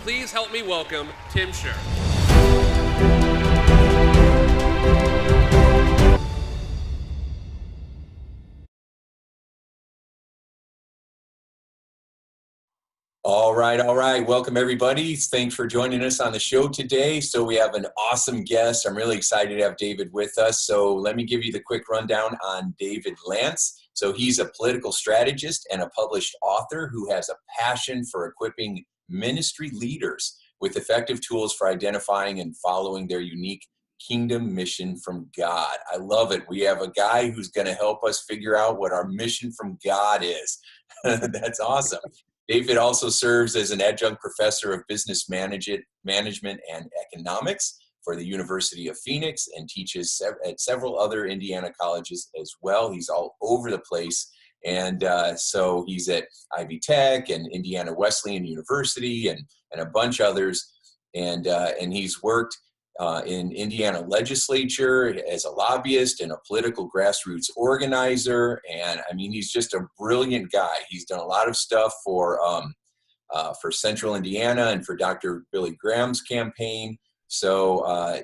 Please help me welcome Tim Shurr. All right. Welcome, everybody. Thanks for joining us on the show today. So we have an awesome guest. I'm really excited to have David with us. So let me give you the quick rundown on David Lantz. So he's a political strategist and a published author who has a passion for equipping ministry leaders with effective tools for identifying and following their unique kingdom mission from God. I love it. We have a guy who's going to help us figure out what our mission from God is. That's awesome. David also serves as an adjunct professor of business management and economics for the University of Phoenix and teaches at several other Indiana colleges as well. He's all over the place. And so he's at Ivy Tech and Indiana Wesleyan University and a bunch others. And he's worked in Indiana legislature as a lobbyist and a political grassroots organizer. And I mean, he's just a brilliant guy. He's done a lot of stuff for Central Indiana and for Dr. Billy Graham's campaign. So,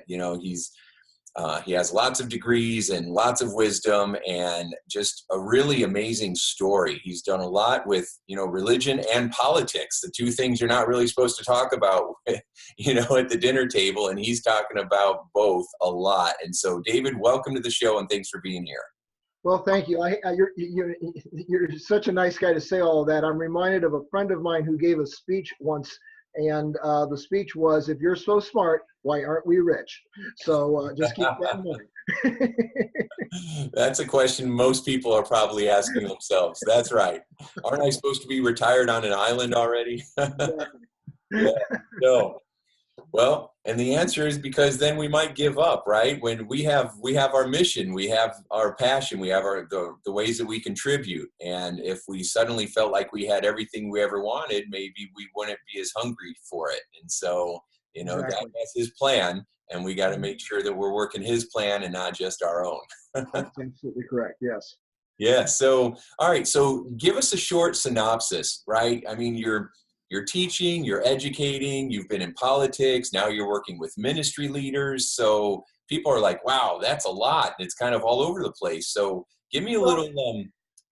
he has lots of degrees and lots of wisdom and just a really amazing story. He's done a lot with, religion and politics, the two things you're not really supposed to talk about, at the dinner table. And he's talking about both a lot. And so, David, welcome to the show and thanks for being here. Well, thank you. You're such a nice guy to say all of that. I'm reminded of a friend of mine who gave a speech once, and the speech was, "If you're so smart, why aren't we rich?" So just keep that in mind. That's a question most people are probably asking themselves. That's right. Aren't I supposed to be retired on an island already? Yeah, no. Well, and the answer is because then we might give up, right? When we have our mission, we have our passion, we have the ways that we contribute. And if we suddenly felt like we had everything we ever wanted, maybe we wouldn't be as hungry for it. And so, Exactly. that's his plan. And we got to make sure that we're working his plan and not just our own. That's absolutely correct. Yes. Yeah. So, all right. So give us a short synopsis, right? I mean, you're teaching, you're educating, you've been in politics, now you're working with ministry leaders. So people are like, wow, that's a lot. It's kind of all over the place. So give me a little.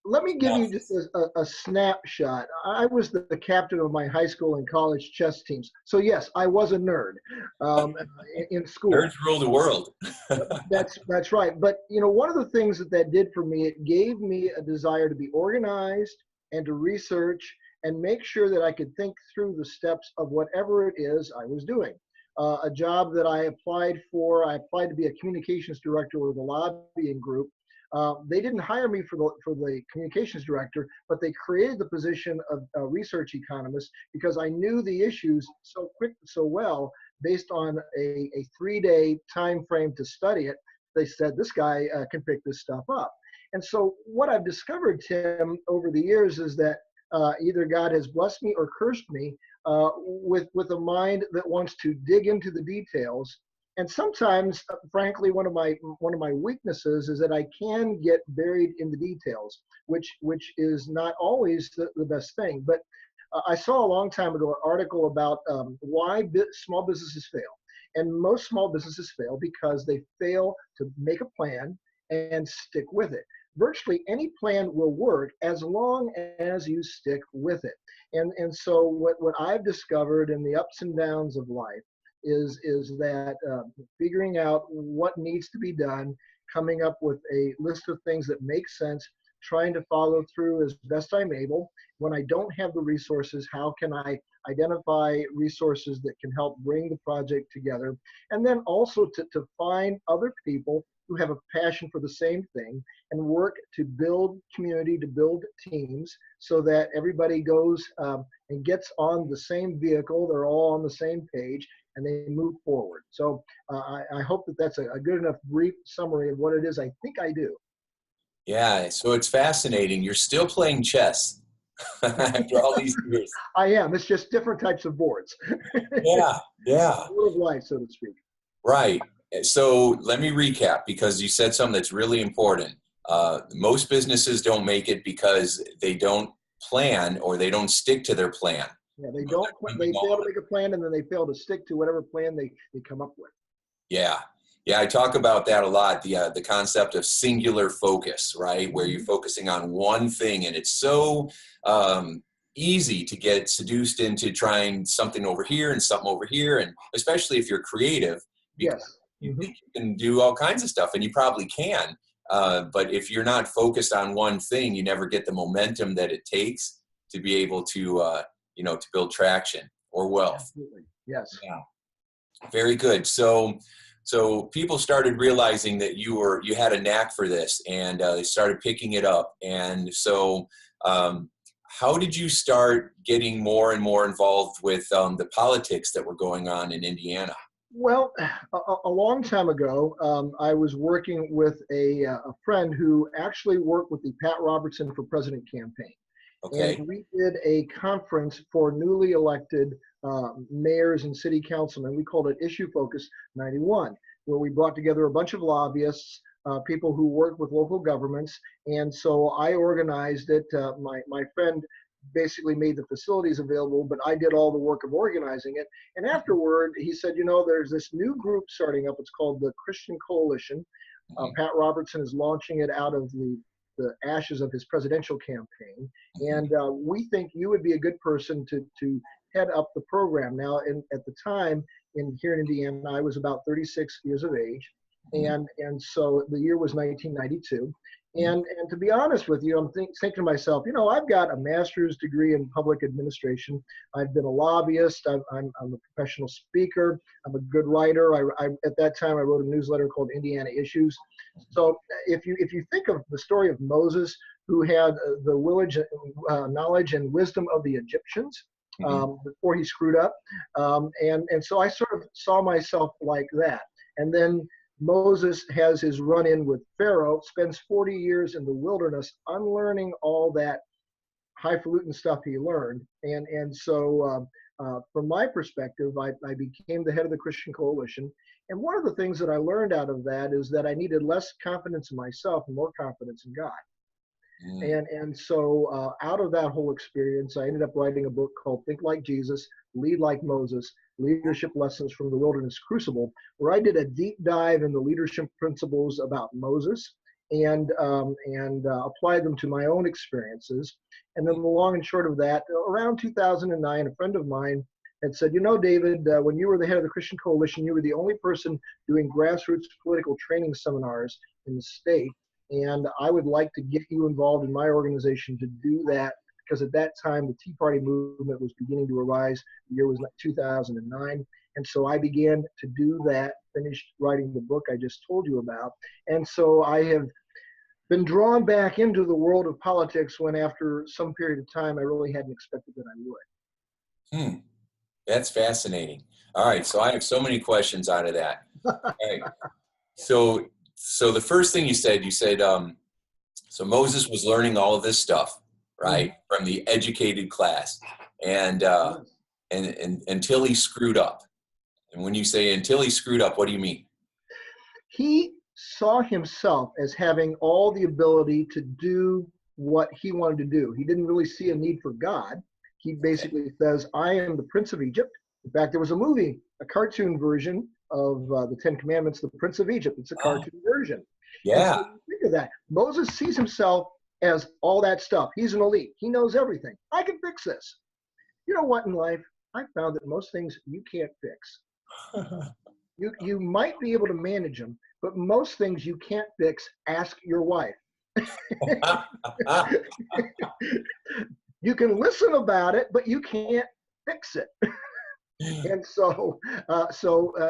Let me give you just a snapshot. I was the captain of my high school and college chess teams. So yes, I was a nerd in school. Nerds rule the world. That's right. But one of the things that did for me, it gave me a desire to be organized and to research and make sure that I could think through the steps of whatever it is I was doing. A job that I applied to be a communications director with a lobbying group. They didn't hire me for the communications director, but they created the position of a research economist because I knew the issues so well based on a 3-day time frame to study it. They said, this guy can pick this stuff up. And so what I've discovered, Tim, over the years is that either God has blessed me or cursed me with a mind that wants to dig into the details. And sometimes, frankly, one of my weaknesses is that I can get buried in the details, which is not always the best thing. But I saw a long time ago an article about why small businesses fail. And most small businesses fail because they fail to make a plan and stick with it. Virtually any plan will work as long as you stick with it. And so what I've discovered in the ups and downs of life is that figuring out what needs to be done, coming up with a list of things that make sense, trying to follow through as best I'm able. When I don't have the resources, how can I identify resources that can help bring the project together? And then also to find other people who have a passion for the same thing and work to build community, to build teams so that everybody goes and gets on the same vehicle, they're all on the same page, and they move forward. So I hope that's a good enough brief summary of what it is I think I do. Yeah, so it's fascinating. You're still playing chess after all these years. I am. It's just different types of boards. Yeah. Wheel of life, so to speak. Right. So let me recap because you said something that's really important. Most businesses don't make it because they don't plan or they don't stick to their plan. Yeah, they You know, don't. they're They doing all fail to the- make a plan, and then they fail to stick to whatever plan they come up with. Yeah. Yeah, I talk about that a lot, the concept of singular focus, right? Where you're focusing on one thing, and it's so easy to get seduced into trying something over here and something over here, and especially if you're creative, because Yes. you think you can do all kinds of stuff, and you probably can, but if you're not focused on one thing, you never get the momentum that it takes to be able to, to build traction or wealth. Absolutely. Yes. Yeah. Very good. So people started realizing that you had a knack for this, and they started picking it up. And so, how did you start getting more and more involved with the politics that were going on in Indiana? Well, a long time ago, I was working with a friend who actually worked with the Pat Robertson for President campaign. Okay. And we did a conference for newly elected mayors and city councilmen. We called it Issue Focus 91, where we brought together a bunch of lobbyists, people who work with local governments. And so I organized it. My friend basically made the facilities available, but I did all the work of organizing it. And afterward, he said, there's this new group starting up. It's called the Christian Coalition. Pat Robertson is launching it out of the ashes of his presidential campaign. And we think you would be a good person to head up the program. Now, at the time, here in Indiana, I was about 36 years of age. And so the year was 1992. And to be honest with you, I'm thinking to myself, I've got a master's degree in public administration. I've been a lobbyist. I'm a professional speaker. I'm a good writer. At that time, I wrote a newsletter called Indiana Issues. So if you think of the story of Moses, who had the knowledge and wisdom of the Egyptians before he screwed up, and so I sort of saw myself like that. And then Moses has his run-in with Pharaoh, spends 40 years in the wilderness unlearning all that highfalutin stuff he learned. And so from my perspective, I became the head of the Christian Coalition. And one of the things that I learned out of that is that I needed less confidence in myself and more confidence in God. And so out of that whole experience, I ended up writing a book called Think Like Jesus, Lead Like Moses, Leadership Lessons from the Wilderness Crucible, where I did a deep dive in the leadership principles about Moses and applied them to my own experiences. And then the long and short of that, around 2009, a friend of mine had said, David, when you were the head of the Christian Coalition, you were the only person doing grassroots political training seminars in the state. And I would like to get you involved in my organization to do that, because at that time, the Tea Party movement was beginning to arise. The year was 2009. And so I began to do that, finished writing the book I just told you about. And so I have been drawn back into the world of politics when, after some period of time, I really hadn't expected that I would. That's fascinating. All right. So I have so many questions out of that. All right. So the first thing you said, so Moses was learning all of this stuff, right, from the educated class, and until he screwed up. And when you say until he screwed up, what do you mean? He saw himself as having all the ability to do what he wanted to do. He didn't really see a need for God. He basically says, I am the Prince of Egypt. In fact, there was a movie, a cartoon version of the Ten Commandments, the Prince of Egypt. It's a cartoon version. Yeah. So think of that. Moses sees himself as all that stuff. He's an elite. He knows everything. I can fix this. You know what, in life, I found that most things you can't fix. You might be able to manage them, but most things you can't fix. Ask your wife. You can listen about it, but you can't fix it. And so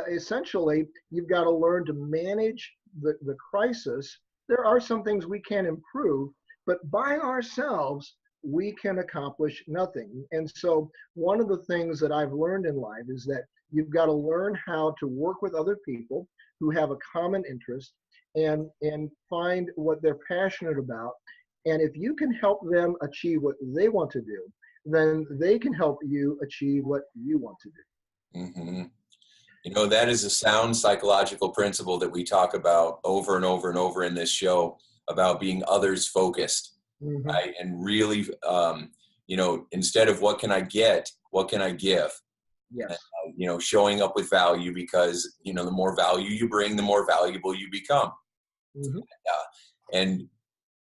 essentially, you've got to learn to manage the crisis. There are some things we can improve, but by ourselves, we can accomplish nothing. And so one of the things that I've learned in life is that you've got to learn how to work with other people who have a common interest and find what they're passionate about. And if you can help them achieve what they want to do, then they can help you achieve what you want to do. Mm-hmm. That is a sound psychological principle that we talk about over and over and over in this show, about being others focused, right? And really, instead of what can I get, what can I give? Yes. Showing up with value, because, the more value you bring, the more valuable you become. Mm-hmm. And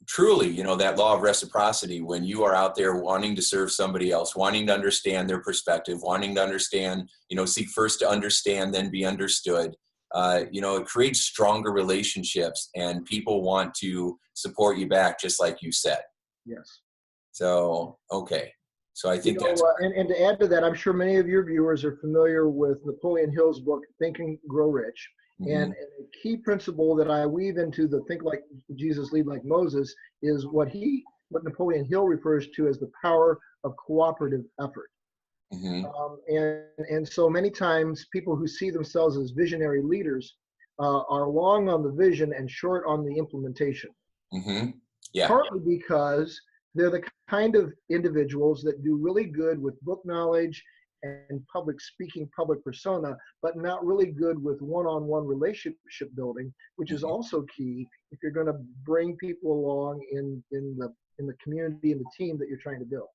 truly, that law of reciprocity, when you are out there wanting to serve somebody else, wanting to understand their perspective, wanting to understand, seek first to understand, then be understood, it creates stronger relationships, and people want to support you back, just like you said. Yes. So, okay. So I think that's and to add to that, I'm sure many of your viewers are familiar with Napoleon Hill's book, Think and Grow Rich. Mhm. And a key principle that I weave into the Think Like Jesus, Lead Like Moses is what Napoleon Hill refers to as the power of cooperative effort. Mhm. And so many times people who see themselves as visionary leaders are long on the vision and short on the implementation. Mhm. Yeah. Partly because they're the kind of individuals that do really good with book knowledge and public speaking, public persona, but not really good with one-on-one relationship building, which is Mhm. also key if you're going to bring people along in the community and the team that you're trying to build.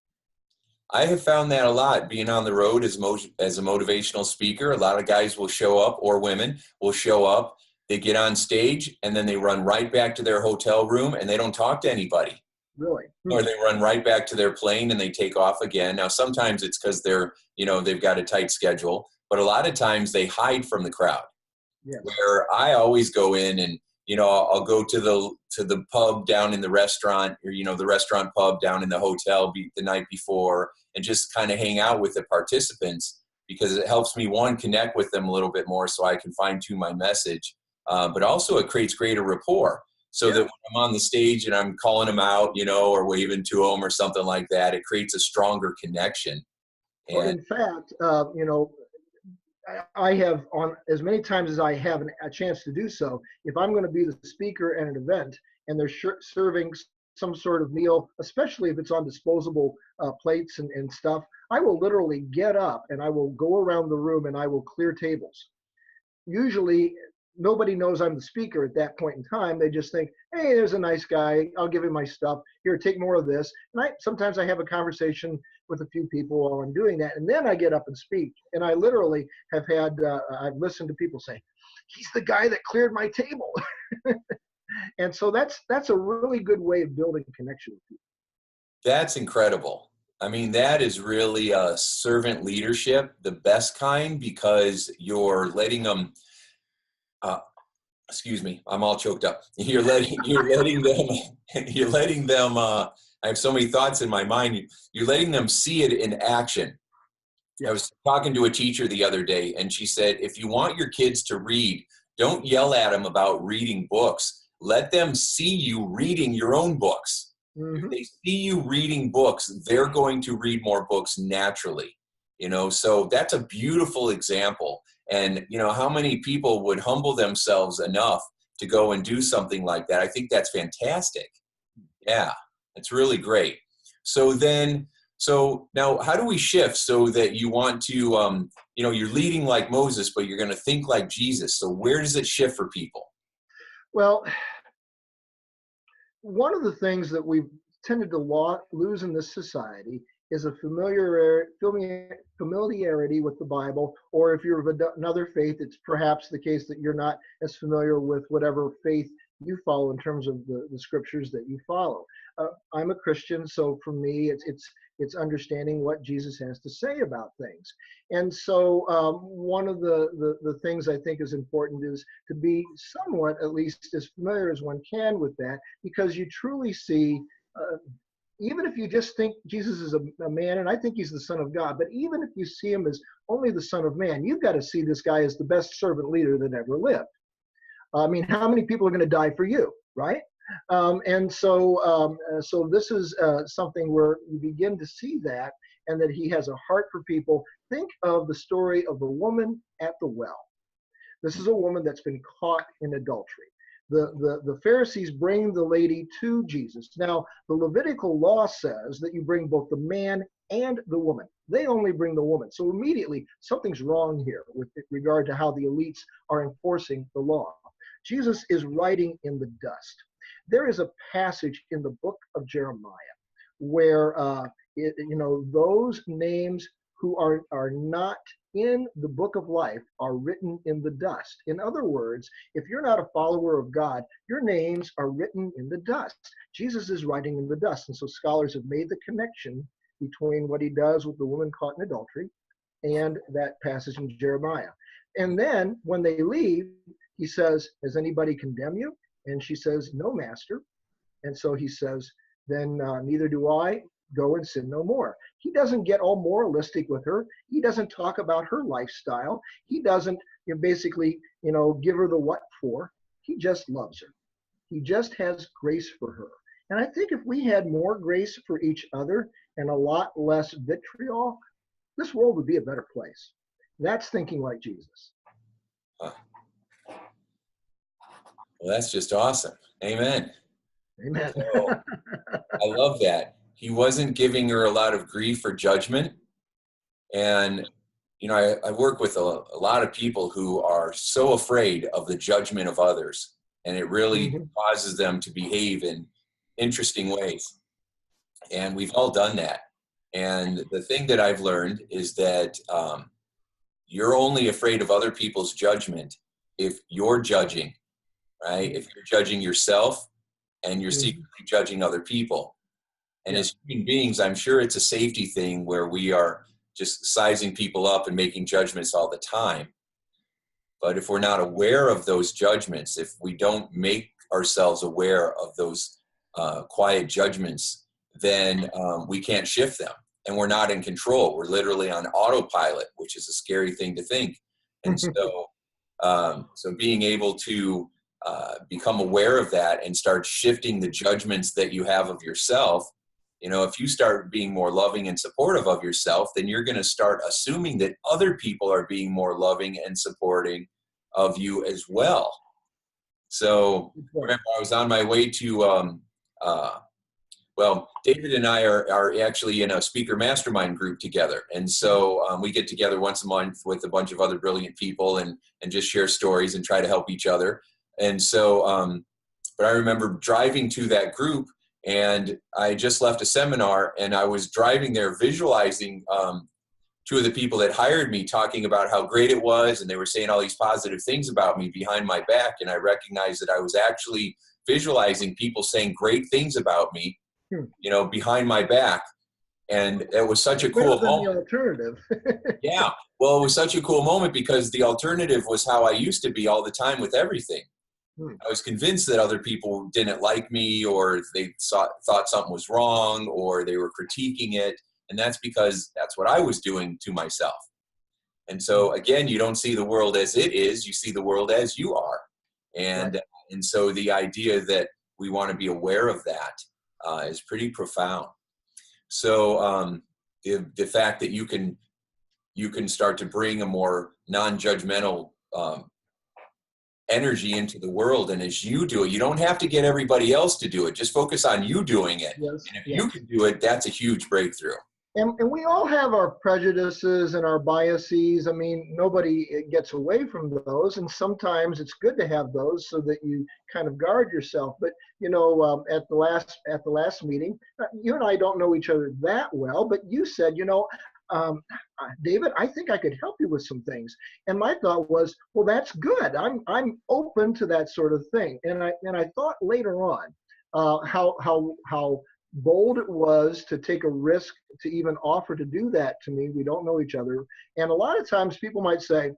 I have found that a lot being on the road as a motivational speaker. A lot of guys will show up, or women will show up, they get on stage, and then they run right back to their hotel room and they don't talk to anybody. Really? Or they run right back to their plane and they take off again. Now, sometimes it's because they've got a tight schedule, but a lot of times they hide from the crowd. Yes. Where I always go in and, I'll go to the pub down in the restaurant, or, the restaurant pub down in the hotel the night before, and just kind of hang out with the participants, because it helps me, one, connect with them a little bit more so I can fine tune my message. But also it creates greater rapport, so that when I'm on the stage and I'm calling them out, or waving to them or something like that, it creates a stronger connection. Well, And in fact, I have, on as many times as I have a chance to do so, if I'm going to be the speaker at an event and they're serving some sort of meal, especially if it's on disposable plates and stuff, I will literally get up and I will go around the room and I will clear tables. Usually nobody knows I'm the speaker at that point in time. They just think, hey, there's a nice guy. I'll give him my stuff. Here, take more of this. And sometimes I have a conversation with a few people while I'm doing that. And then I get up and speak. And I literally have I've listened to people say, he's the guy that cleared my table. And so that's a really good way of building a connection with people. that's incredible. I mean, that is really servant leadership, the best kind, because you're letting them, excuse me, I'm all choked up. You're letting them, I have so many thoughts in my mind. You're letting them see it in action. Yes. I was talking to a teacher the other day, and she said, if you want your kids to read, don't yell at them about reading books. Let them see you reading your own books. Mm-hmm. If they see you reading books, they're going to read more books naturally. So that's a beautiful example. And, how many people would humble themselves enough to go and do something like that? I think that's fantastic. Yeah, it's really great. So now how do we shift so that you want to, you're leading like Moses, but you're going to think like Jesus. So where does it shift for people? Well, one of the things that we've tended to lose in this society is a familiarity with the Bible, or if you're of another faith, it's perhaps the case that you're not as familiar with whatever faith you follow in terms of the scriptures that you follow. I'm a Christian, so for me, it's understanding what Jesus has to say about things. And so one of the things I think is important is to be somewhat, at least as familiar as one can with that, because you truly see, even if you just think Jesus is a man, and I think he's the Son of God, but even if you see him as only the Son of Man, you've got to see this guy as the best servant leader that ever lived. I mean, how many people are going to die for you, right? And so this is something where you begin to see that, and that he has a heart for people. Think of the story of the woman at the well. This is a woman that's been caught in adultery. The Pharisees bring the lady to Jesus. Now, the Levitical law says that you bring both the man and the woman. They only bring the woman. So immediately, something's wrong here with regard to how the elites are enforcing the law. Jesus is writing in the dust. There is a passage in the book of Jeremiah where those names who are not in the book of life are written in the dust. In other words, if you're not a follower of God, your names are written in the dust. Jesus is writing in the dust. And so scholars have made the connection between what he does with the woman caught in adultery and that passage in Jeremiah. And then when they leave, he says, "Has anybody condemned you?" And she says, "No, master." And so he says, "Then neither do I. Go and sin no more." He doesn't get all moralistic with her. He doesn't talk about her lifestyle. He doesn't basically, give her the what for. He just loves her. He just has grace for her. And I think if we had more grace for each other and a lot less vitriol, this world would be a better place. That's thinking like Jesus. Well, that's just awesome. Amen. Amen. So, I love that. He wasn't giving her a lot of grief or judgment. And, I work with a lot of people who are so afraid of the judgment of others. And it really causes them to behave in interesting ways. And we've all done that. And the thing that I've learned is that you're only afraid of other people's judgment if you're judging, right? If you're judging yourself and you're secretly judging other people. And as human beings, I'm sure it's a safety thing where we are just sizing people up and making judgments all the time. But if we're not aware of those judgments, if we don't make ourselves aware of those quiet judgments, then we can't shift them. And we're not in control. We're literally on autopilot, which is a scary thing to think. And so, so being able to become aware of that and start shifting the judgments that you have of yourself. If you start being more loving and supportive of yourself, then you're going to start assuming that other people are being more loving and supporting of you as well. So remember, I was on my way to, David and I are actually in a speaker mastermind group together. And so we get together once a month with a bunch of other brilliant people and just share stories and try to help each other. And so, but I remember driving to that group, and I just left a seminar, and I was driving there visualizing two of the people that hired me talking about how great it was, and they were saying all these positive things about me behind my back, and I recognized that I was actually visualizing people saying great things about me, behind my back. And it was such a cool moment. The alternative. Yeah. Well, it was such a cool moment because the alternative was how I used to be all the time with everything. I was convinced that other people didn't like me, or they thought something was wrong, or they were critiquing it. And that's because that's what I was doing to myself. And so again, you don't see the world as it is, you see the world as you are. And so the idea that we want to be aware of that is pretty profound. So the fact that you can start to bring a more non-judgmental energy into the world, and as you do it, you don't have to get everybody else to do it. Just focus on you doing it. Yes, and if you can do it, that's a huge breakthrough. And we all have our prejudices and our biases. I mean, nobody gets away from those, and sometimes it's good to have those so that you kind of guard yourself. But at the last meeting, you and I don't know each other that well, but you said, David, I think I could help you with some things. And my thought was, well, that's good. I'm open to that sort of thing. And I thought later on how bold it was to take a risk to even offer to do that to me. We don't know each other. And a lot of times people might say,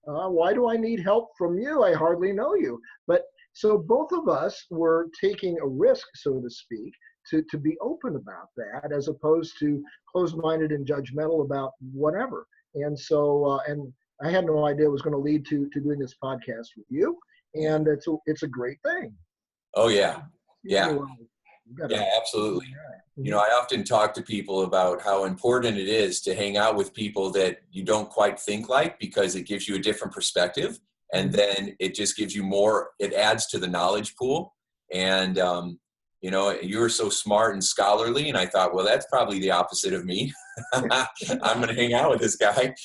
why do I need help from you? I hardly know you. But so both of us were taking a risk, so to speak, to be open about that, as opposed to closed-minded and judgmental about whatever. And so, and I had no idea it was going to lead to doing this podcast with you. And it's a great thing. Oh, yeah. Yeah. Yeah, absolutely. I often talk to people about how important it is to hang out with people that you don't quite think like, because it gives you a different perspective. And then it just gives you more, it adds to the knowledge pool. And, you were so smart and scholarly. And I thought, well, that's probably the opposite of me. I'm going to hang out with this guy.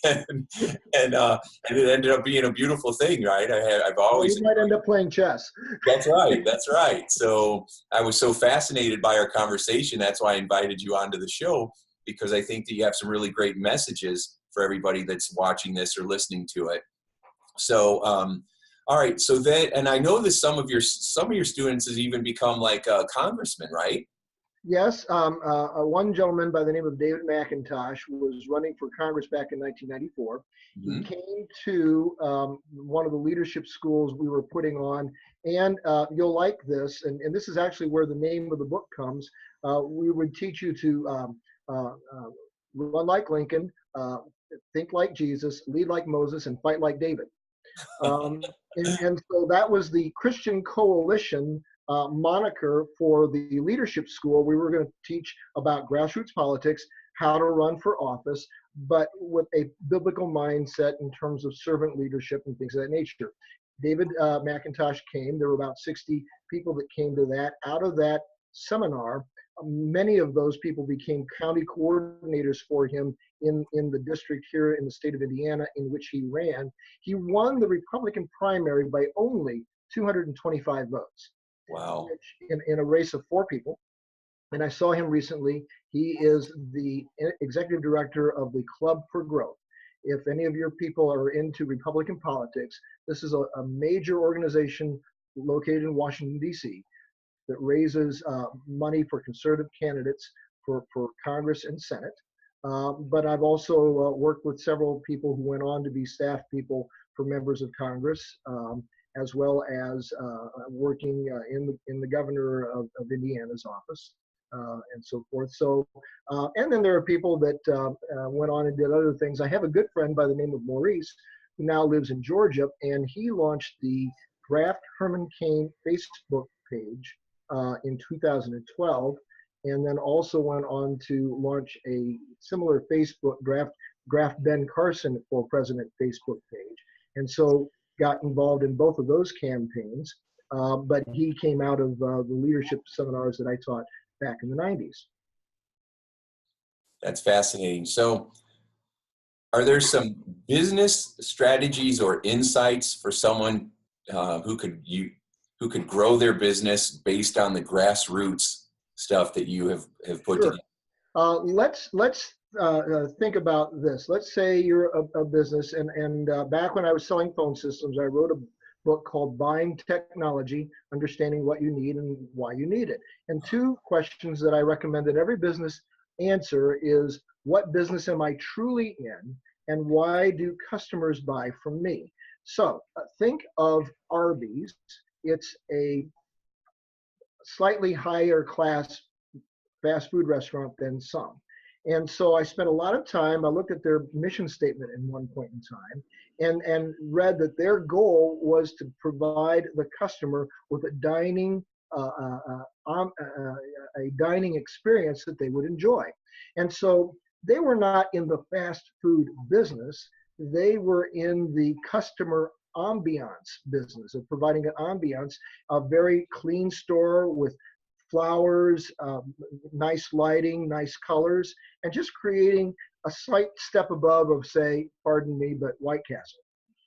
and it ended up being a beautiful thing, right? I've always. You might end up playing chess. That's right. That's right. So I was so fascinated by our conversation. That's why I invited you onto the show. because I think that you have some really great messages for everybody that's watching this or listening to it. So, all right. So that, and I know that some of your students has even become like congressmen, right? Yes, one gentleman by the name of David McIntosh was running for Congress back in 1994. He came to one of the leadership schools we were putting on, and you'll like this, and this is actually where the name of the book comes. We would teach you to run like Lincoln, think like Jesus, lead like Moses, and fight like David. And so that was the Christian Coalition moniker for the leadership school. We were going to teach about grassroots politics, how to run for office, but with a biblical mindset in terms of servant leadership and things of that nature. David McIntosh came. There were about 60 people that came to that. Out of that seminar, many of those people became county coordinators for him in the district here in the state of Indiana in which he ran. He won the Republican primary by only 225 votes. Wow. In a race of 4 people. And I saw him recently. He is the executive director of the Club for Growth. If any of your people are into Republican politics, this is a major organization located in Washington, D.C. that raises money for conservative candidates for Congress and Senate. But I've also worked with several people who went on to be staff people for members of Congress, as well as working in the governor of Indiana's office, and so forth. So, and then there are people that went on and did other things. I have a good friend by the name of Maurice, who now lives in Georgia, and he launched the Draft Herman Cain Facebook page in 2012, and then also went on to launch a similar Facebook Draft Ben Carson for President Facebook page. And so got involved in both of those campaigns, but he came out of the leadership seminars that I taught back in the 90s. That's fascinating. So are there some business strategies or insights for someone who could grow their business based on the grassroots stuff that you have put Sure. together? Let's think about this. Let's say you're a business, and back when I was selling phone systems, I wrote a book called Buying Technology, Understanding What You Need and Why You Need It. And 2 questions that I recommend that every business answer is, what business am I truly in, and why do customers buy from me? So think of Arby's. It's a slightly higher class fast food restaurant than some. And so I spent a lot of time, I looked at their mission statement in one point in time, and read that their goal was to provide the customer with a dining experience that they would enjoy. And so they were not in the fast food business, they were in the customer ambiance business of providing an ambiance, a very clean store with flowers, nice lighting, nice colors, and just creating a slight step above of, say, pardon me, but White Castle.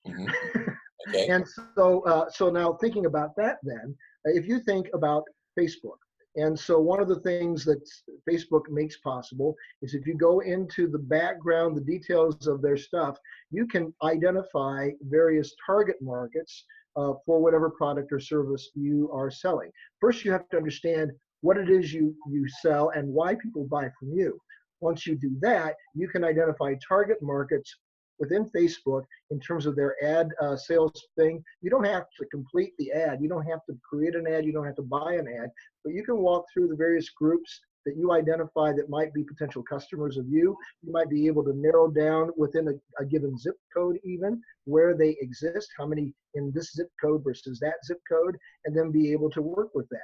Mm-hmm. Okay. And so now thinking about that then, if you think about Facebook, and so one of the things that Facebook makes possible is if you go into the background, the details of their stuff, you can identify various target markets for whatever product or service you are selling. First, you have to understand what it is you sell and why people buy from you. Once you do that, you can identify target markets within Facebook in terms of their ad sales thing. You don't have to complete the ad. You don't have to create an ad. You don't have to buy an ad. But you can walk through the various groups that you identify that might be potential customers of you. You might be able to narrow down within a given zip code even where they exist, how many in this zip code versus that zip code, and then be able to work with that.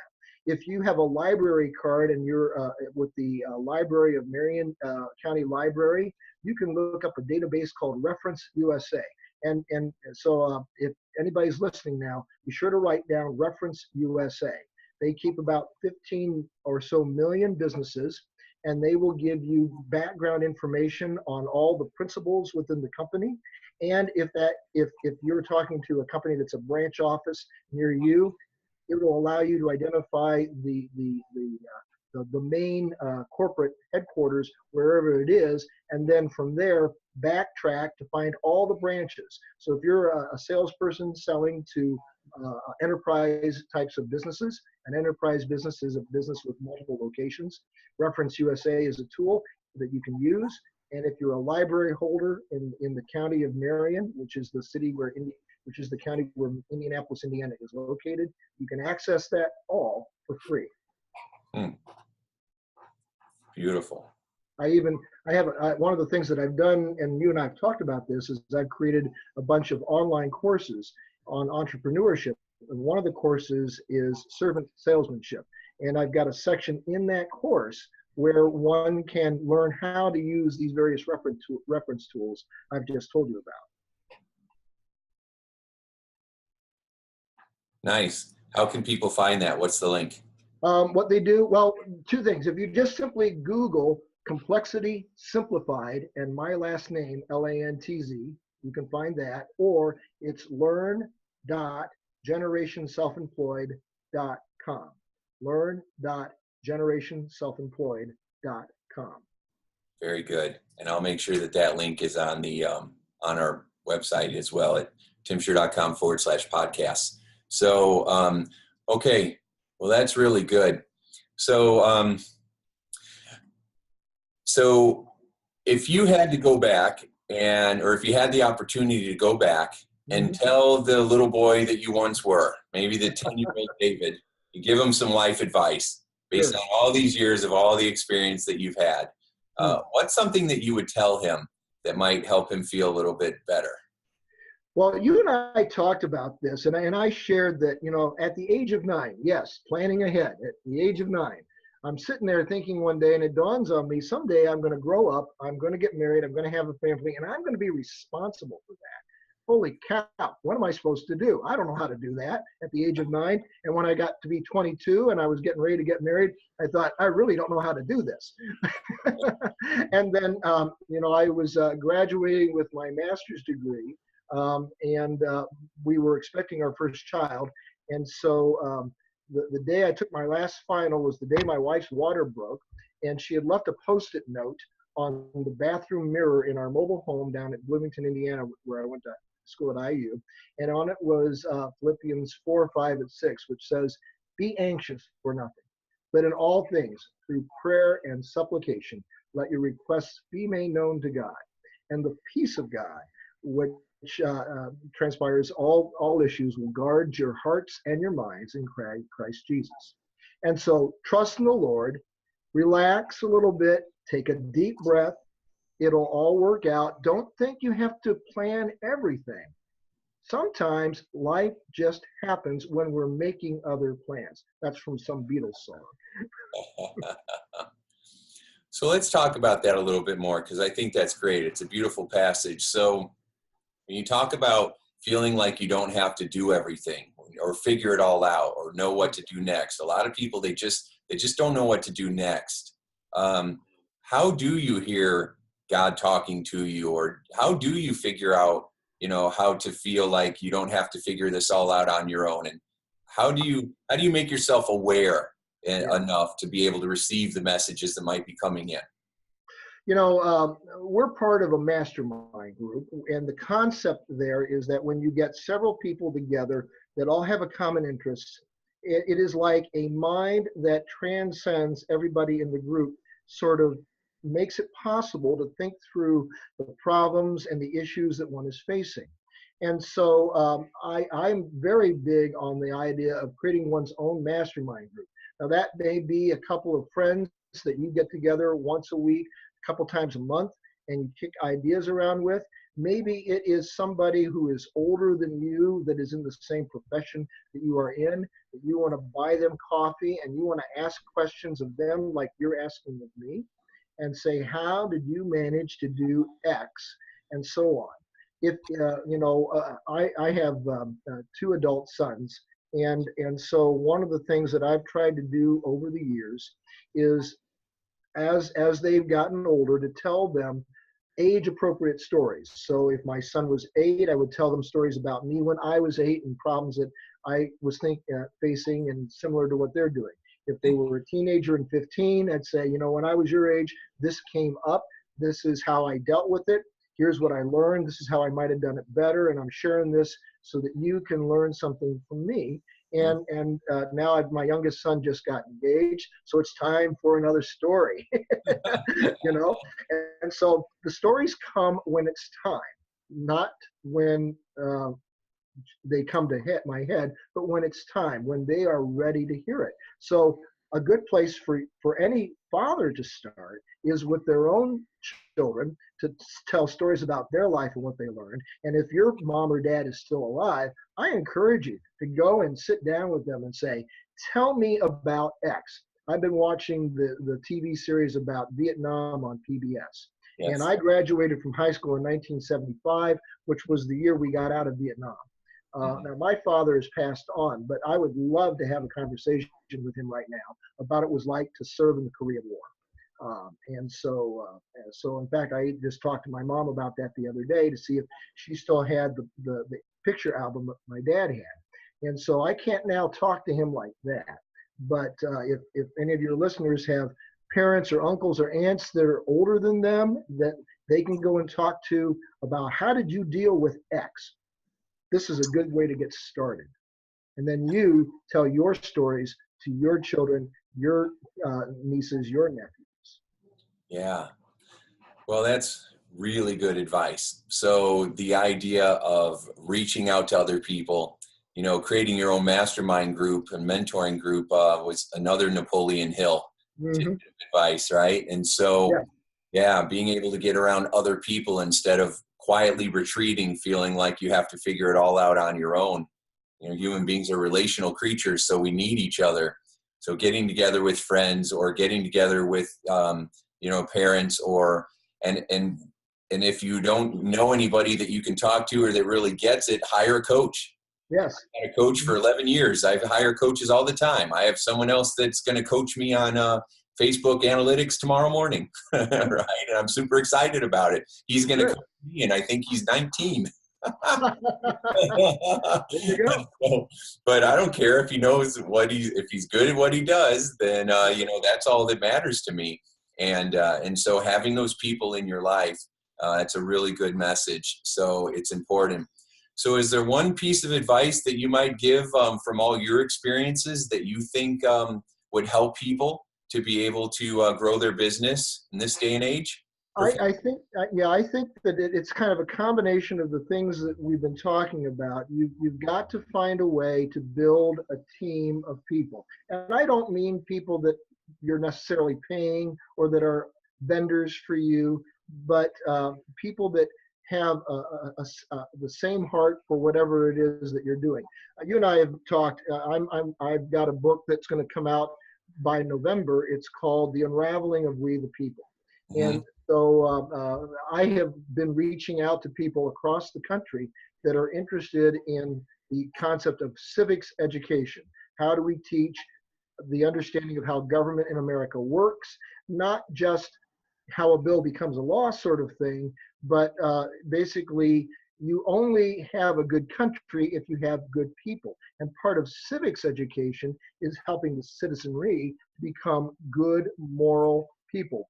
If you have a library card and you're with the Library of Marion County Library, you can look up a database called Reference USA. And so if anybody's listening now, be sure to write down Reference USA. They keep about 15 or so million businesses, and they will give you background information on all the principals within the company. And if you're talking to a company that's a branch office near you, it will allow you to identify the the main corporate headquarters, wherever it is, and then from there backtrack to find all the branches. So if you're a salesperson selling to enterprise types of businesses, an enterprise business is a business with multiple locations. Reference USA is a tool that you can use. And if you're a library holder in the county of Marion, which is the city where which is the county where Indianapolis, Indiana is located, you can access that all for free. Beautiful. I have one of the things that I've done, and you and I have talked about this, is I've created a bunch of online courses on entrepreneurship. And one of the courses is servant salesmanship. And I've got a section in that course where one can learn how to use these various reference tools I've just told you about. Nice. How can people find that? What's the link? What they do, well, two things. If you just simply Google Complexity Simplified and my last name, Lantz, you can find that, or it's learn.generationselfemployed.com. Learn.generationselfemployed.com. Very good. And I'll make sure that link is on the on our website as well at timshurr.com/podcasts. So, okay. Well, that's really good. So, so if you had to go back or if you had the opportunity to go back and tell the little boy that you once were, maybe the 10-year-old David, you give him some life advice based on all these years of all the experience that you've had. What's something that you would tell him that might help him feel a little bit better? Well, you and I talked about this, and I shared that, at the age of 9, yes, planning ahead, at the age of 9, I'm sitting there thinking one day, and it dawns on me, someday I'm going to grow up, I'm going to get married, I'm going to have a family, and I'm going to be responsible for that. Holy cow, what am I supposed to do? I don't know how to do that at the age of 9. And when I got to be 22 and I was getting ready to get married, I thought, I really don't know how to do this. And then, I was graduating with my master's degree. And we were expecting our first child. And so the day I took my last final was the day my wife's water broke. And she had left a Post-it note on the bathroom mirror in our mobile home down at Bloomington, Indiana, where I went to school at IU. And on it was Philippians 4, 5, and 6, which says, "Be anxious for nothing, but in all things, through prayer and supplication, let your requests be made known to God. And the peace of God, which transpires all issues, will guard your hearts and your minds in Christ Jesus." And so trust in the Lord, relax a little bit, take a deep breath. It'll all work out. Don't think you have to plan everything. Sometimes life just happens when we're making other plans. That's from some Beatles song. So let's talk about that a little bit more, because I think that's great. It's a beautiful passage. So when you talk about feeling like you don't have to do everything or figure it all out or know what to do next, a lot of people, they just don't know what to do next. How do you hear God talking to you, or how do you figure out, how to feel like you don't have to figure this all out on your own? And how do you make yourself aware enough to be able to receive the messages that might be coming in? We're part of a mastermind group, and the concept there is that when you get several people together that all have a common interest, it is like a mind that transcends everybody in the group, sort of makes it possible to think through the problems and the issues that one is facing. And so I'm very big on the idea of creating one's own mastermind group. Now, that may be a couple of friends that you get together once a week, a couple times a month, and you kick ideas around with. Maybe it is somebody who is older than you, that is in the same profession that you are in, that you want to buy them coffee and you want to ask questions of them like you're asking of me, and say, how did you manage to do X, and so on. If I have 2 adult sons, and so one of the things that I've tried to do over the years is, as they've gotten older, to tell them age-appropriate stories. So if my son was 8, I would tell them stories about me when I was 8 and problems that I was facing and similar to what they're doing. If they were a teenager and 15, I'd say, when I was your age, this came up. This is how I dealt with it. Here's what I learned. This is how I might have done it better. And I'm sharing this so that you can learn something from me. And now my youngest son just got engaged, so it's time for another story, And so the stories come when it's time, not when they come to hit my head, but when it's time, when they are ready to hear it. So a good place for any father to start is with their own children, to tell stories about their life and what they learned. And if your mom or dad is still alive, I encourage you to go and sit down with them and say, tell me about X. I've been watching the TV series about Vietnam on PBS. Yes. And I graduated from high school in 1975, which was the year we got out of Vietnam. Now, my father has passed on, but I would love to have a conversation with him right now about what it was like to serve in the Korean War. So in fact, I just talked to my mom about that the other day to see if she still had the picture album that my dad had. And so I can't now talk to him like that. But if any of your listeners have parents or uncles or aunts that are older than them, that they can go and talk to about how did you deal with X? This is a good way to get started. And then you tell your stories to your children, your nieces, your nephews. Yeah. Well, that's really good advice. So the idea of reaching out to other people, creating your own mastermind group and mentoring group was another Napoleon Hill advice, right? And so, being able to get around other people instead of quietly retreating, feeling like you have to figure it all out on your own. Human beings are relational creatures, so we need each other. So getting together with friends or getting together with, parents and if you don't know anybody that you can talk to or that really gets it, hire a coach. Yes. I've had a coach for 11 years. I hire coaches all the time. I have someone else that's going to coach me on Facebook analytics tomorrow morning, right? And I'm super excited about it. He's going to coach me, and I think he's 19. There you go. But I don't care if he knows if he's good at what he does, then that's all that matters to me. And so having those people in your life, it's a really good message. So it's important. So is there one piece of advice that you might give from all your experiences that you think would help people to be able to grow their business in this day and age? I think that it's kind of a combination of the things that we've been talking about. You've got to find a way to build a team of people. And I don't mean people that you're necessarily paying or that are vendors for you, but people that have the same heart for whatever it is that you're doing. You and I have talked. I've got a book that's going to come out by November. It's called The Unraveling of We the People. And so I have been reaching out to people across the country that are interested in the concept of civics education. How do we teach the understanding of how government in America works, not just how a bill becomes a law sort of thing, but basically you only have a good country if you have good people. And part of civics education is helping the citizenry become good, moral people.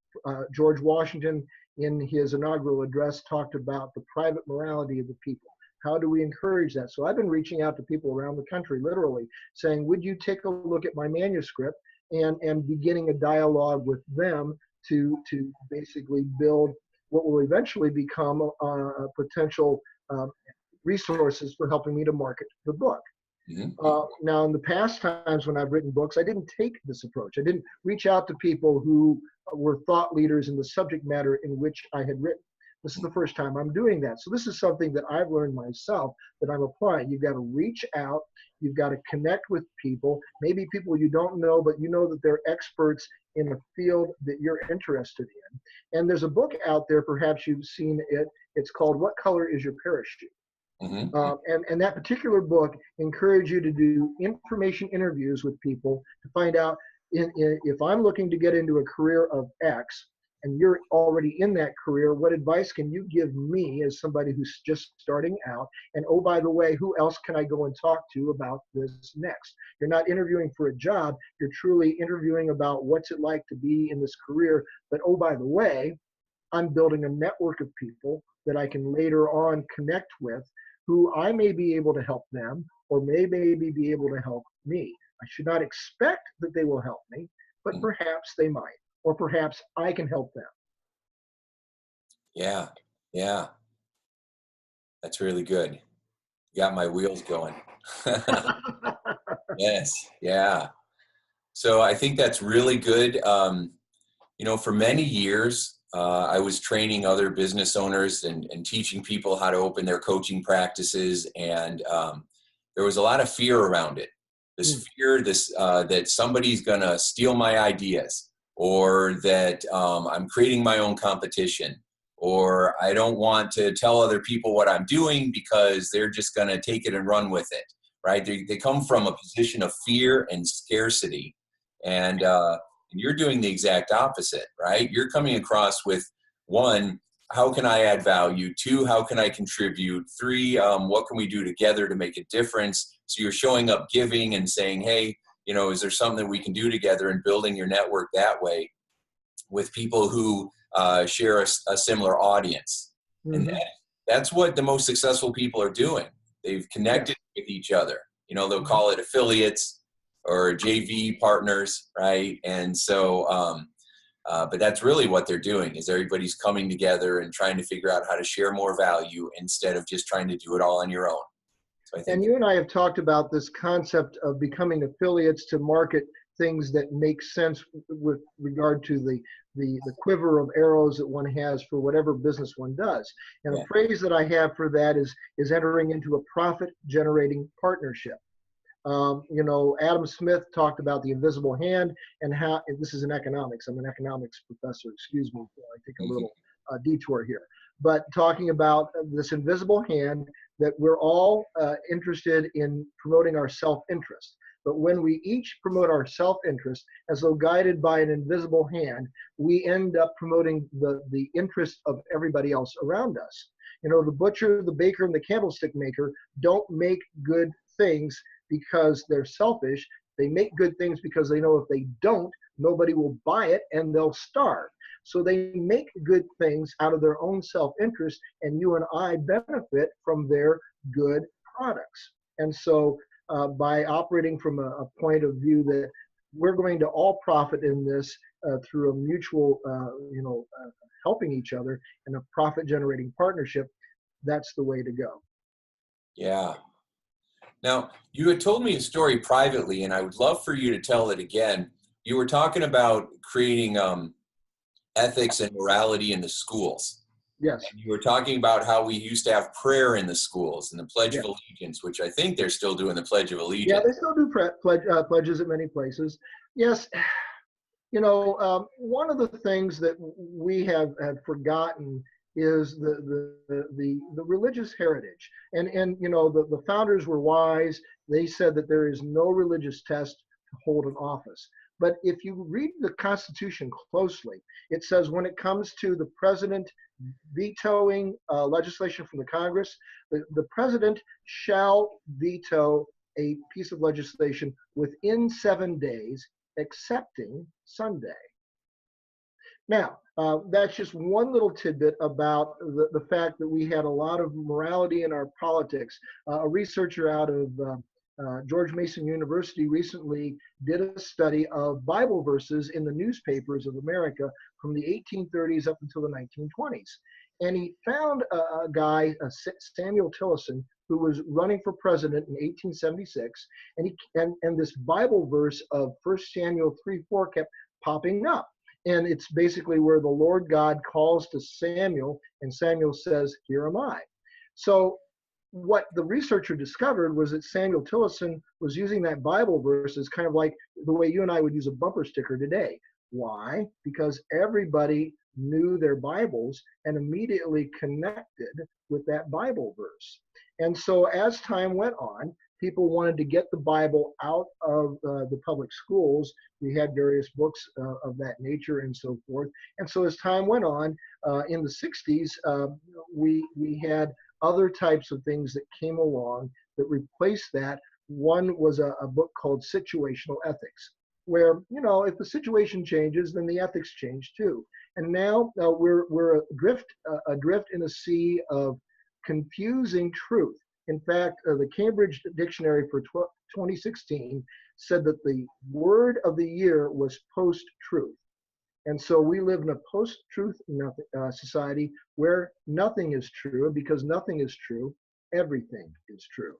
George Washington, in his inaugural address, talked about the private morality of the people. How do we encourage that? So I've been reaching out to people around the country, literally, saying, would you take a look at my manuscript, and beginning a dialogue with them to basically build what will eventually become potential resources for helping me to market the book. Now, in the past times when I've written books, I didn't take this approach. I didn't reach out to people who were thought leaders in the subject matter in which I had written. This is the first time I'm doing that. So this is something that I've learned myself that I'm applying. You've got to reach out. You've got to connect with people, maybe people you don't know, but you know that they're experts in a field that you're interested in. And there's a book out there, perhaps you've seen it. It's called What Color is Your Parachute? And that particular book encourages you to do information interviews with people to find out if I'm looking to get into a career of X, and you're already in that career, what advice can you give me as somebody who's just starting out? And oh, by the way, who else can I go and talk to about this next? You're not interviewing for a job. You're truly interviewing about what's it like to be in this career. But oh, by the way, I'm building a network of people that I can later on connect with, who I may be able to help them, or may maybe be able to help me. I should not expect that they will help me, but perhaps they might, or perhaps I can help them. Yeah, yeah, that's really good. You got my wheels going. Yes, yeah. So I think that's really good. For many years, I was training other business owners and teaching people how to open their coaching practices. And there was a lot of fear around it. This fear, that somebody's going to steal my ideas, or that I'm creating my own competition, or I don't want to tell other people what I'm doing because they're just going to take it and run with it, right? They come from a position of fear and scarcity. And you're doing the exact opposite, right? You're coming across with, one, how can I add value? Two, how can I contribute? Three, what can we do together to make a difference? So you're showing up giving and saying, hey, is there something we can do together, and building your network that way with people who share a similar audience. Mm-hmm. And that's what the most successful people are doing. They've connected with each other. They'll call it affiliates or JV partners, right? And so, but that's really what they're doing, is everybody's coming together and trying to figure out how to share more value instead of just trying to do it all on your own. So I think, and you and I have talked about this concept of becoming affiliates to market things that make sense with regard to the quiver of arrows that one has for whatever business one does. And a phrase that I have for that is entering into a profit-generating partnership. Adam Smith talked about the invisible hand, and how, and this is in economics. I'm an economics professor, excuse me, I take a little detour here. But talking about this invisible hand, that we're all interested in promoting our self-interest. But when we each promote our self-interest as though guided by an invisible hand, we end up promoting the interest of everybody else around us. The butcher, the baker, and the candlestick maker don't make good things because they're selfish. They make good things because they know if they don't, nobody will buy it and they'll starve. So they make good things out of their own self-interest, and you and I benefit from their good products. And so by operating from a point of view that we're going to all profit in this through a mutual, helping each other in a profit-generating partnership, that's the way to go. Yeah. Now, you had told me a story privately, and I would love for you to tell it again. You were talking about creating ethics and morality in the schools. Yes. And you were talking about how we used to have prayer in the schools and the Pledge of Allegiance, which I think they're still doing the Pledge of Allegiance. Yeah, they still do pledges at many places. Yes. One of the things that we have forgotten is the religious heritage. And the founders were wise. They said that there is no religious test to hold an office. But if you read the Constitution closely, it says when it comes to the president vetoing legislation from the Congress, the president shall veto a piece of legislation within 7 days, excepting Sunday. Now, that's just one little tidbit about the fact that we had a lot of morality in our politics. A researcher out of George Mason University recently did a study of Bible verses in the newspapers of America from the 1830s up until the 1920s. And he found a guy, Samuel Tillerson, who was running for president in 1876. And this Bible verse of 1 Samuel 3:4 kept popping up. And it's basically where the Lord God calls to Samuel, and Samuel says, "Here am I." So what the researcher discovered was that Samuel Tillerson was using that Bible verse as kind of like the way you and I would use a bumper sticker today. Why? Because everybody knew their Bibles and immediately connected with that Bible verse. And so as time went on, people wanted to get the Bible out of the public schools. We had various books of that nature and so forth. And so as time went on, in the 60s, we had other types of things that came along that replaced that. One was a book called Situational Ethics, where, if the situation changes, then the ethics change too. And now we're adrift in a sea of confusing truth. In fact, the Cambridge Dictionary for 2016 said that the word of the year was post-truth. And so we live in a post-truth society where nothing is true. And because nothing is true, everything is true.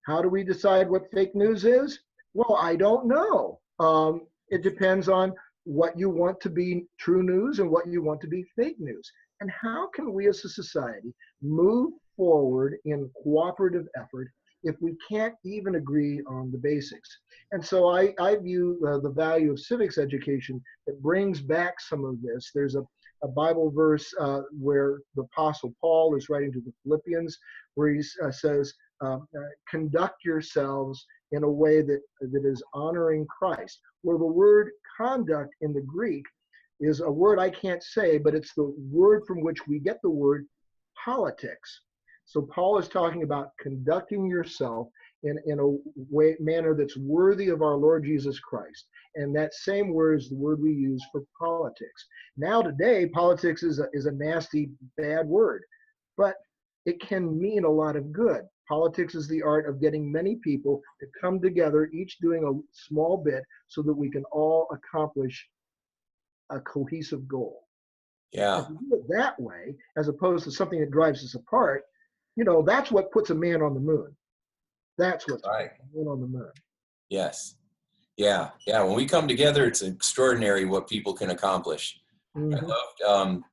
How do we decide what fake news is? Well, I don't know. It depends on what you want to be true news and what you want to be fake news. And how can we as a society move forward in cooperative effort if we can't even agree on the basics? And so I view the value of civics education that brings back some of this. There's a Bible verse where the Apostle Paul is writing to the Philippians, where he says, conduct yourselves in a way that is honoring Christ, where the word conduct in the Greek is a word I can't say, but it's the word from which we get the word politics. So Paul is talking about conducting yourself in a manner that's worthy of our Lord Jesus Christ. And that same word is the word we use for politics. Now today, politics is a nasty, bad word, but it can mean a lot of good. Politics is the art of getting many people to come together, each doing a small bit, so that we can all accomplish a cohesive goal. Yeah. If we do it that way, as opposed to something that drives us apart, that's what puts a man on the moon. That's what's right. a man on the moon. Yes. Yeah. Yeah. When we come together, it's extraordinary what people can accomplish. Mm-hmm. I loved,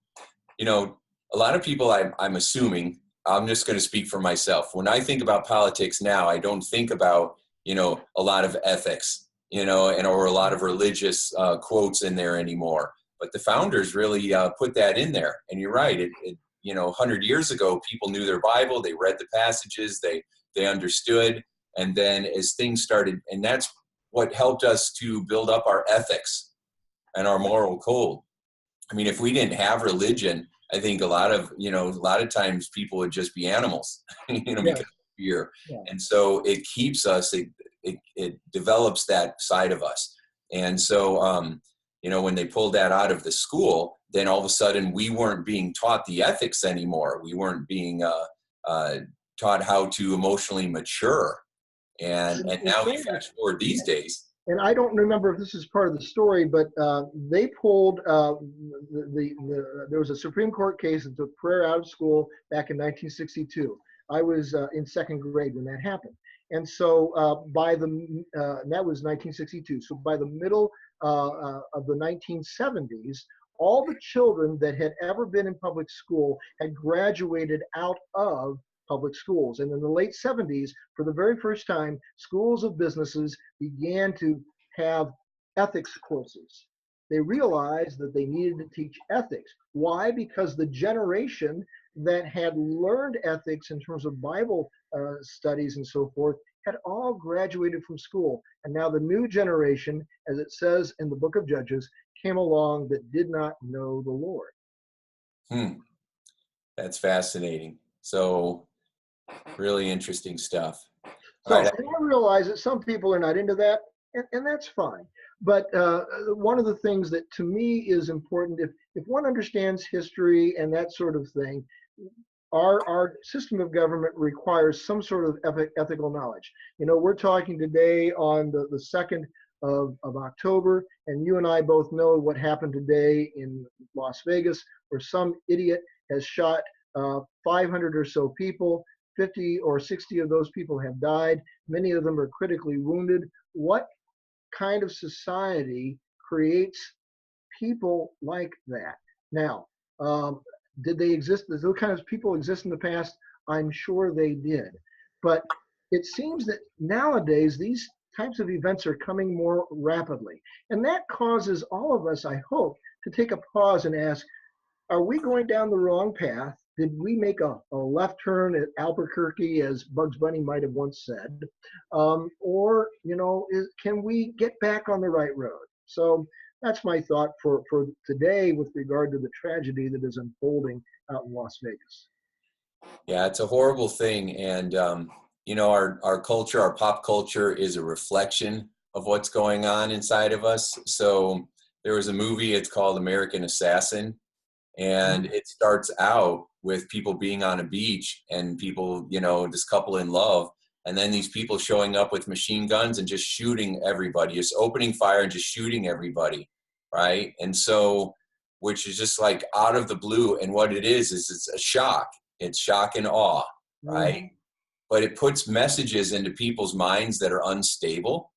a lot of people, I'm assuming, I'm just going to speak for myself. When I think about politics now, I don't think about, a lot of ethics, or a lot of religious quotes in there anymore. But the founders really put that in there. And you're right. 100 years ago, people knew their Bible. They read the passages. They understood. And then as things started, and that's what helped us to build up our ethics and our moral code. I mean, if we didn't have religion, I think a lot of times people would just be animals, because of fear. Yeah. And so it keeps us, it develops that side of us. And so, when they pulled that out of the school, then all of a sudden we weren't being taught the ethics anymore. We weren't being taught how to emotionally mature. And now we fast forward these days. And I don't remember if this is part of the story, but they pulled there was a Supreme Court case that took prayer out of school back in 1962. I was in second grade when that happened. And so that was 1962. So by the middle of the 1970s, all the children that had ever been in public school had graduated out of public schools. And in the late 70s, for the very first time, schools of businesses began to have ethics courses. They realized that they needed to teach ethics. Why? Because the generation that had learned ethics in terms of Bible studies and so forth had all graduated from school. And now the new generation, as it says in the book of Judges, came along that did not know the Lord. That's fascinating. So really interesting stuff. So right. And I realize that some people are not into that, and that's fine. But one of the things that to me is important, if one understands history and that sort of thing, our system of government requires some sort of ethical knowledge. We're talking today on the 2nd of October, and you and I both know what happened today in Las Vegas, where some idiot has shot 500 or so people. 50 or 60 of those people have died. Many of them are critically wounded. What kind of society creates people like that? Now, did they exist? Did those kinds of people exist in the past? I'm sure they did. But it seems that nowadays these types of events are coming more rapidly. And that causes all of us, I hope, to take a pause and ask, are we going down the wrong path? Did we make a left turn at Albuquerque, as Bugs Bunny might have once said? Or, can we get back on the right road? So that's my thought for today with regard to the tragedy that is unfolding out in Las Vegas. Yeah, it's a horrible thing. And, our culture, our pop culture is a reflection of what's going on inside of us. So there was a movie, it's called American Assassin. And it starts out with people being on a beach and people, this couple in love. And then these people showing up with machine guns and just shooting everybody, just opening fire and just shooting everybody. Right. And so, which is just like out of the blue. And what it is it's a shock. It's shock and awe. Right. But it puts messages into people's minds that are unstable.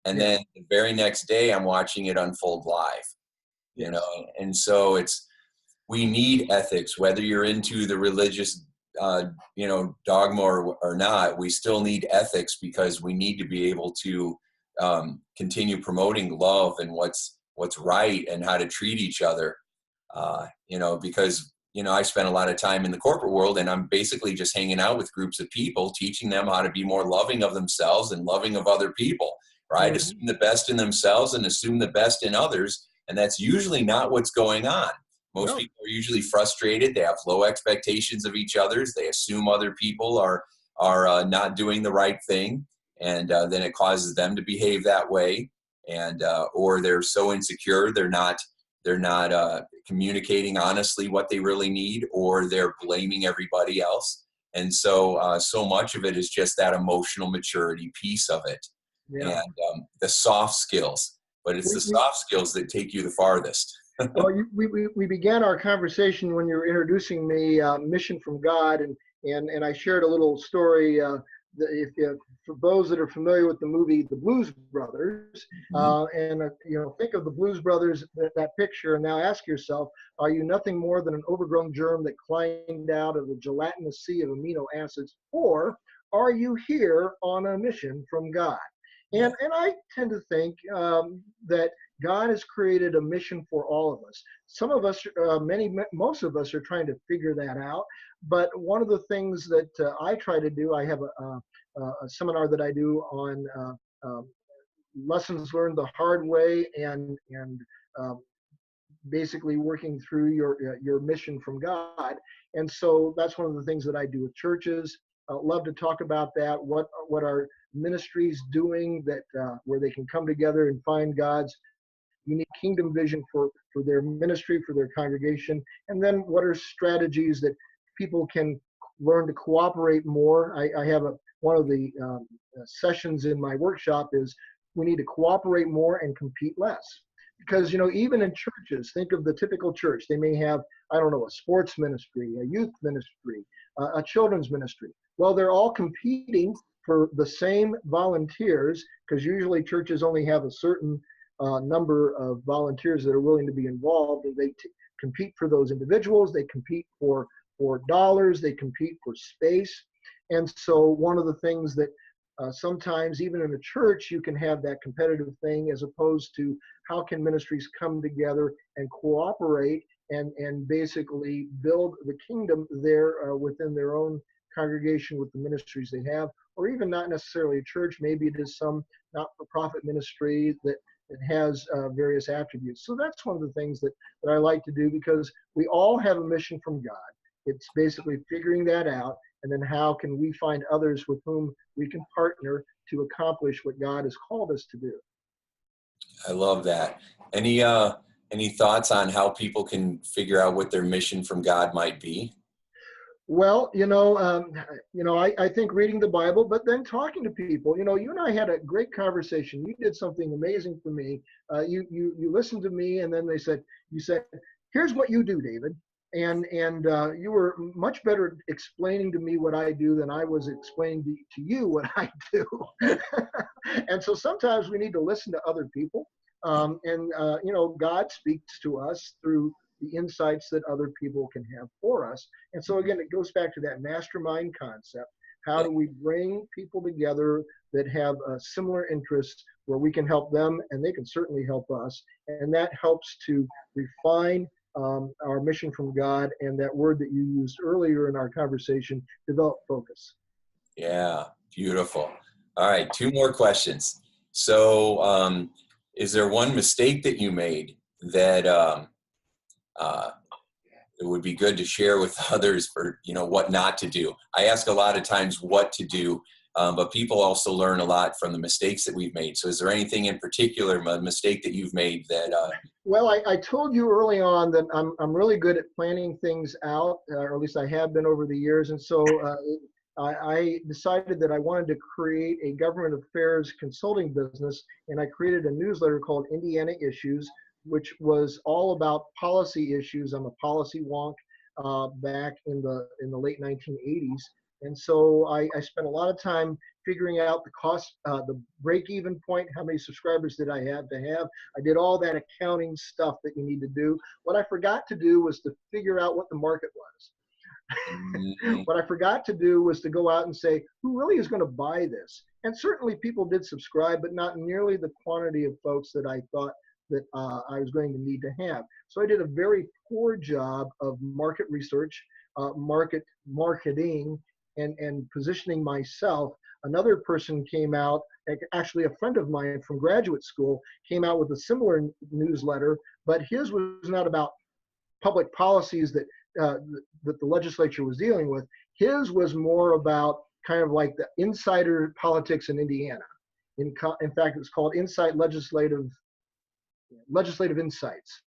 And then the very next day I'm watching it unfold live, and so we need ethics, whether you're into the religious, dogma or not. We still need ethics because we need to be able to continue promoting love and what's right and how to treat each other. Because I spent a lot of time in the corporate world, and I'm basically just hanging out with groups of people, teaching them how to be more loving of themselves and loving of other people. Right? Assume the best in themselves and assume the best in others, and that's usually not what's going on. Most people are usually frustrated. They have low expectations of each other's. They assume other people are not doing the right thing, and then it causes them to behave that way. And or they're so insecure they're not communicating honestly what they really need, or they're blaming everybody else. And so so much of it is just that emotional maturity piece of it, and the soft skills. But it's the soft skills that take you the farthest. Well, we began our conversation when you were introducing me, Mission from God, and I shared a little story. For those that are familiar with the movie The Blues Brothers, think of the Blues Brothers, that picture, and now ask yourself, are you nothing more than an overgrown germ that climbed out of the gelatinous sea of amino acids, or are you here on a mission from God? And I tend to think that God has created a mission for all of us. Some of us, most of us are trying to figure that out. But one of the things that I try to do, I have a seminar that I do on lessons learned the hard way, and basically working through your mission from God. And so that's one of the things that I do with churches. Love to talk about that. What are ministries doing that where they can come together and find God's unique kingdom vision for their ministry, for their congregation, and then what are strategies that people can learn to cooperate more. I have one of the sessions in my workshop is we need to cooperate more and compete less. Because, even in churches, think of the typical church. They may have, a sports ministry, a youth ministry, a children's ministry. Well, they're all competing for the same volunteers, because usually churches only have a certain number of volunteers that are willing to be involved, and they compete for those individuals. They compete for dollars. They compete for space. And so one of the things that sometimes even in a church you can have that competitive thing, as opposed to how can ministries come together and cooperate and basically build the kingdom there within their own congregation with the ministries they have, or even not necessarily a church. Maybe it is some not-for-profit ministry that has various attributes. So that's one of the things that I like to do, because we all have a mission from God. It's basically figuring that out, and then how can we find others with whom we can partner to accomplish what God has called us to do. I love that. Any thoughts on how people can figure out what their mission from God might be? Well, I think reading the Bible, but then talking to people. You and I had a great conversation. You did something amazing for me. You listened to me, and then you said, here's what you do, David. And you were much better explaining to me what I do than I was explaining to you what I do. And so sometimes we need to listen to other people. God speaks to us through the insights that other people can have for us. And so again, it goes back to that mastermind concept. How do we bring people together that have similar interests, where we can help them and they can certainly help us? And that helps to refine our mission from God, and that word that you used earlier in our conversation, develop focus. Yeah, beautiful. All right, two more questions. So is there one mistake that you made that it would be good to share with others for, what not to do? I ask a lot of times what to do, but people also learn a lot from the mistakes that we've made. So is there anything in particular, a mistake that you've made that... Well, I told you early on that I'm really good at planning things out, or at least I have been over the years. And so I decided that I wanted to create a government affairs consulting business, and I created a newsletter called Indiana Issues, which was all about policy issues. I'm a policy wonk back in the late 1980s. And so I spent a lot of time figuring out the cost, the break-even point, how many subscribers did I have to have. I did all that accounting stuff that you need to do. What I forgot to do was to figure out what the market was. What I forgot to do was to go out and say, who really is going to buy this? And certainly people did subscribe, but not nearly the quantity of folks that I thought that I was going to need to have. So I did a very poor job of market research, marketing, and positioning myself. Another person came out, actually a friend of mine from graduate school, came out with a similar newsletter, but his was not about public policies that the legislature was dealing with. His was more about kind of like the insider politics in Indiana. In fact, it's called Legislative Insights.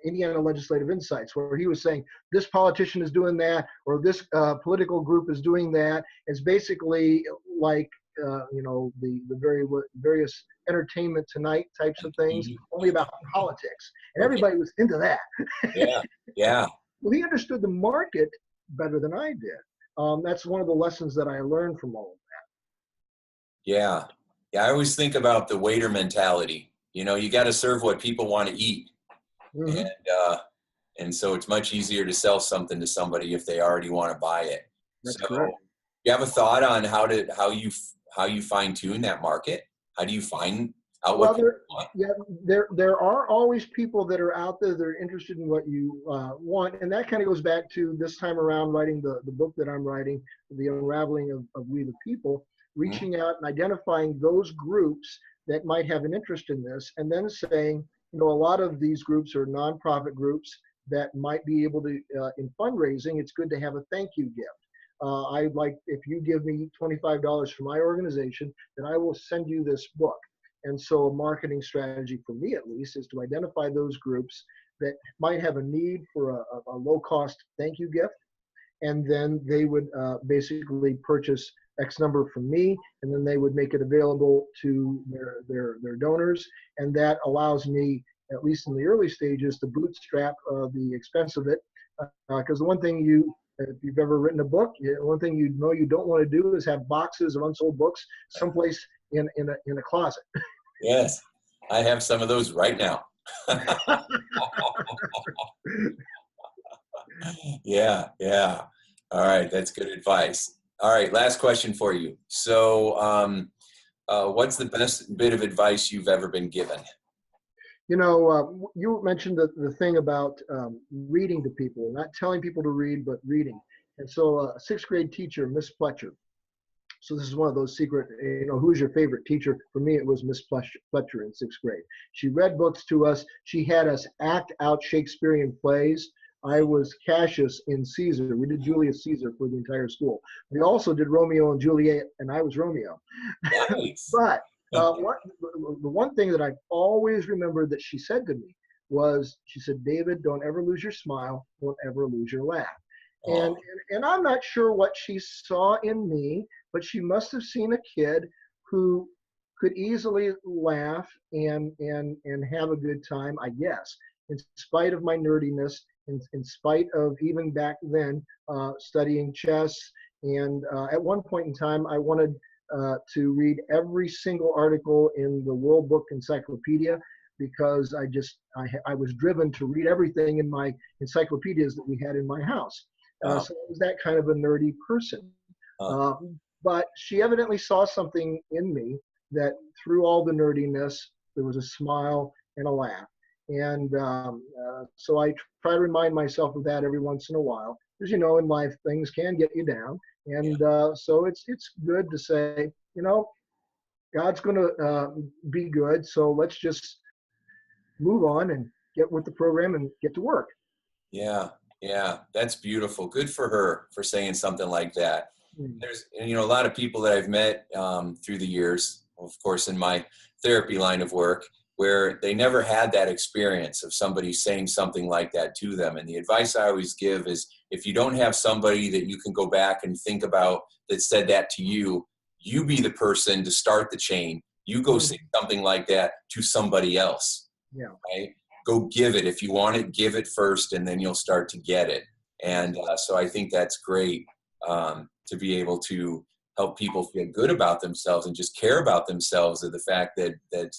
Indiana Legislative Insights, where he was saying this politician is doing that, or this political group is doing that. It's basically like the various Entertainment Tonight types of things, only about politics, and everybody was into that. Yeah. Well, he understood the market better than I did. That's one of the lessons that I learned from all of that. Yeah. I always think about the waiter mentality. You got to serve what people want to eat. Mm-hmm. And so it's much easier to sell something to somebody if they already want to buy it. That's so correct. You have a thought on how you fine tune that market? How do you find out what people want? Yeah, there are always people that are out there that are interested in what you want, and that kind of goes back to this time around writing the book that I'm writing, The Unraveling of We the People, reaching out and identifying those groups that might have an interest in this, and then saying, a lot of these groups are nonprofit groups that might be able to, in fundraising, it's good to have a thank you gift. I'd like, if you give me $25 for my organization, then I will send you this book. And so a marketing strategy for me, at least, is to identify those groups that might have a need for a low-cost thank you gift. And then they would basically purchase X number from me, and then they would make it available to their donors. And that allows me, at least in the early stages, to bootstrap the expense of it. Because the one thing if you've ever written a book, one thing you don't want to do is have boxes of unsold books someplace in a closet. Yes, I have some of those right now. Yeah. All right, that's good advice. All right, last question for you. So what's the best bit of advice you've ever been given? You mentioned the thing about reading to people, not telling people to read, but reading. And so a sixth grade teacher, Miss Fletcher. So this is one of those secret, who's your favorite teacher? For me, it was Miss Fletcher in sixth grade. She read books to us. She had us act out Shakespearean plays. I was Cassius in Caesar. We did Julius Caesar for the entire school. We also did Romeo and Juliet, and I was Romeo. Nice. But the one thing that I always remembered that she said to me was, she said, David, don't ever lose your smile. Don't ever lose your laugh. And I'm not sure what she saw in me, but she must have seen a kid who could easily laugh and have a good time, I guess, in spite of my nerdiness, in spite of even back then studying chess. And at one point in time, I wanted to read every single article in the World Book Encyclopedia, because I was driven to read everything in my encyclopedias that we had in my house. So I was that kind of a nerdy person. But she evidently saw something in me that through all the nerdiness, there was a smile and a laugh. And so I try to remind myself of that every once in a while. Because, you know, in life, things can get you down. And so it's good to say, you know, God's going to be good. So let's just move on and get with the program and get to work. Yeah. Yeah. That's beautiful. Good for her for saying something like that. There's, you know, a lot of people that I've met through the years, of course, in my therapy line of work, where they never had that experience of somebody saying something like that to them. And the advice I always give is, if you don't have somebody that you can go back and think about that said that to you, you be the person to start the chain. You go say something like that to somebody else. Yeah. Right? Go give it. If you want it, give it first, and then you'll start to get it. And so I think that's great to be able to help people feel good about themselves and just care about themselves, of the fact that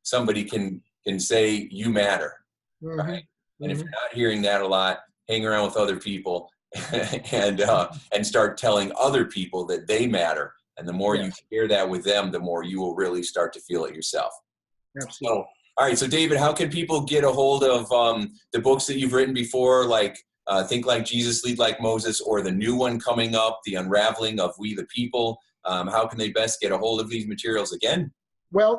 somebody can say you matter, right? And if you're not hearing that a lot, hang around with other people and start telling other people that they matter. And the more you share that with them, the more you will really start to feel it yourself. Absolutely. So, all right. So David, how can people get a hold of the books that you've written before, like Think Like Jesus, Lead Like Moses, or the new one coming up, The Unraveling of We the People? How can they best get a hold of these materials again? Well,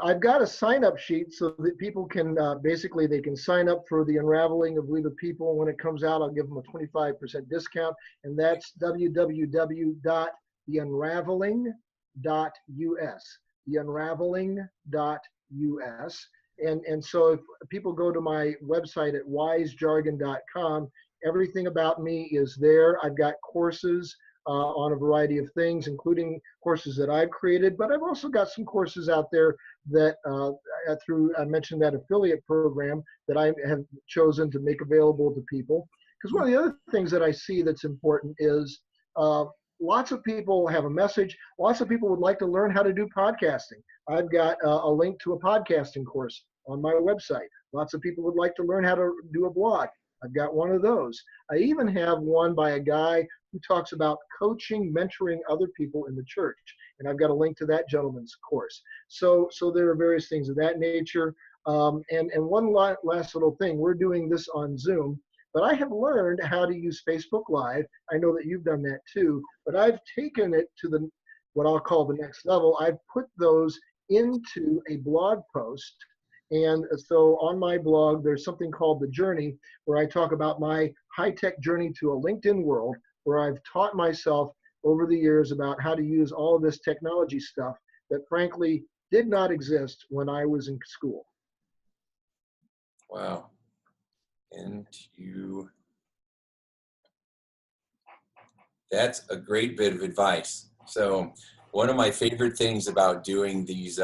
I've got a sign-up sheet so that people can basically they can sign up for The Unraveling of We the People. When it comes out, I'll give them a 25% discount, and that's www.theunraveling.us. Theunraveling.us. And so if people go to my website at wisejargon.com, everything about me is there. I've got courses on a variety of things, including courses that I've created, but I've also got some courses out there that I mentioned that affiliate program that I have chosen to make available to people. Because one of the other things that I see that's important is lots of people have a message. Lots of people would like to learn how to do podcasting. I've got a link to a podcasting course on my website. Lots of people would like to learn how to do a blog. I've got one of those. I even have one by a guy who talks about coaching, mentoring other people in the church. And I've got a link to that gentleman's course. So there are various things of that nature. And one last little thing, we're doing this on Zoom, but I have learned how to use Facebook Live. I know that you've done that too, but I've taken it to what I'll call the next level. I've put those into a blog post. And so on my blog, there's something called The Journey, where I talk about my high-tech journey to a LinkedIn world, where I've taught myself over the years about how to use all of this technology stuff that frankly did not exist when I was in school. Wow. That's a great bit of advice. So one of my favorite things about doing these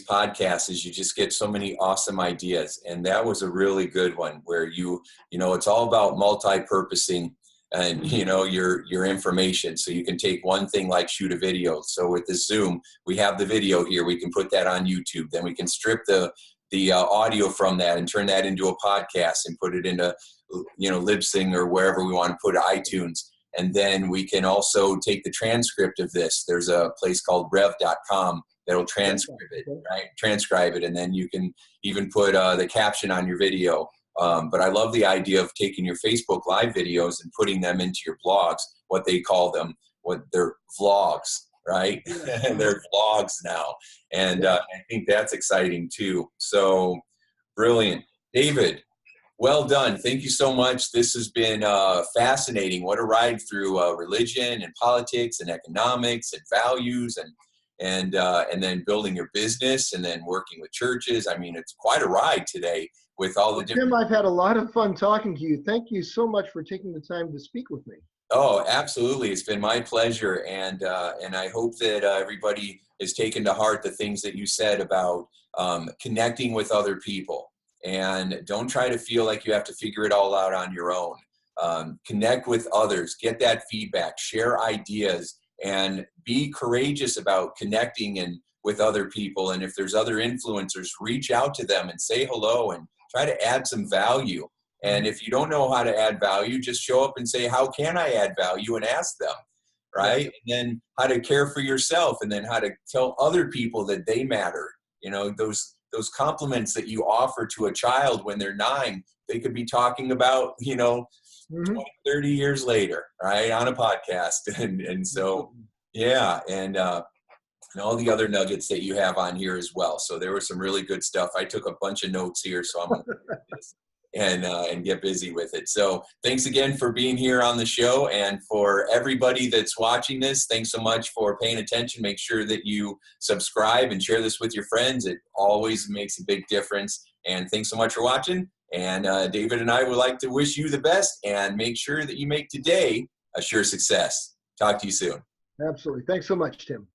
podcasts is you just get so many awesome ideas. And that was a really good one, where you know, it's all about multi-purposing and, you know, your information. So you can take one thing like shoot a video. So with the Zoom, we have the video here. We can put that on YouTube. Then we can strip the audio from that and turn that into a podcast and put it into, you know, Libsyn or wherever we want to put iTunes. And then we can also take the transcript of this. There's a place called rev.com that'll transcribe it, right? Transcribe it. And then you can even put the caption on your video. But I love the idea of taking your Facebook Live videos and putting them into your blogs, what they call them, what they're vlogs, right? They're vlogs now. And I think that's exciting too. So brilliant. David, well done. Thank you so much. This has been fascinating. What a ride through religion and politics and economics and values and then building your business and then working with churches. I mean, it's quite a ride today with all the different. Tim, I've had a lot of fun talking to you. Thank you so much for taking the time to speak with me. Oh, absolutely. It's been my pleasure. And I hope that everybody has taken to heart the things that you said about connecting with other people. And don't try to feel like you have to figure it all out on your own. Connect with others, get that feedback, share ideas, and be courageous about connecting with other people. And if there's other influencers, reach out to them and say hello and try to add some value. And if you don't know how to add value, just show up and say, how can I add value, and ask them, right? And then how to care for yourself, and then how to tell other people that they matter. You know, those those compliments that you offer to a child when they're 9, they could be talking about, 20, 30 years later, right, on a podcast. And so, yeah, and all the other nuggets that you have on here as well. So there was some really good stuff. I took a bunch of notes here, so I'm going to read this and get busy with it. So thanks again for being here on the show. And for everybody that's watching this, thanks so much for paying attention. Make sure that you subscribe and share this with your friends. It always makes a big difference. And thanks so much for watching. And David and I would like to wish you the best and make sure that you make today a sure success. Talk to you soon. Absolutely. Thanks so much, Tim.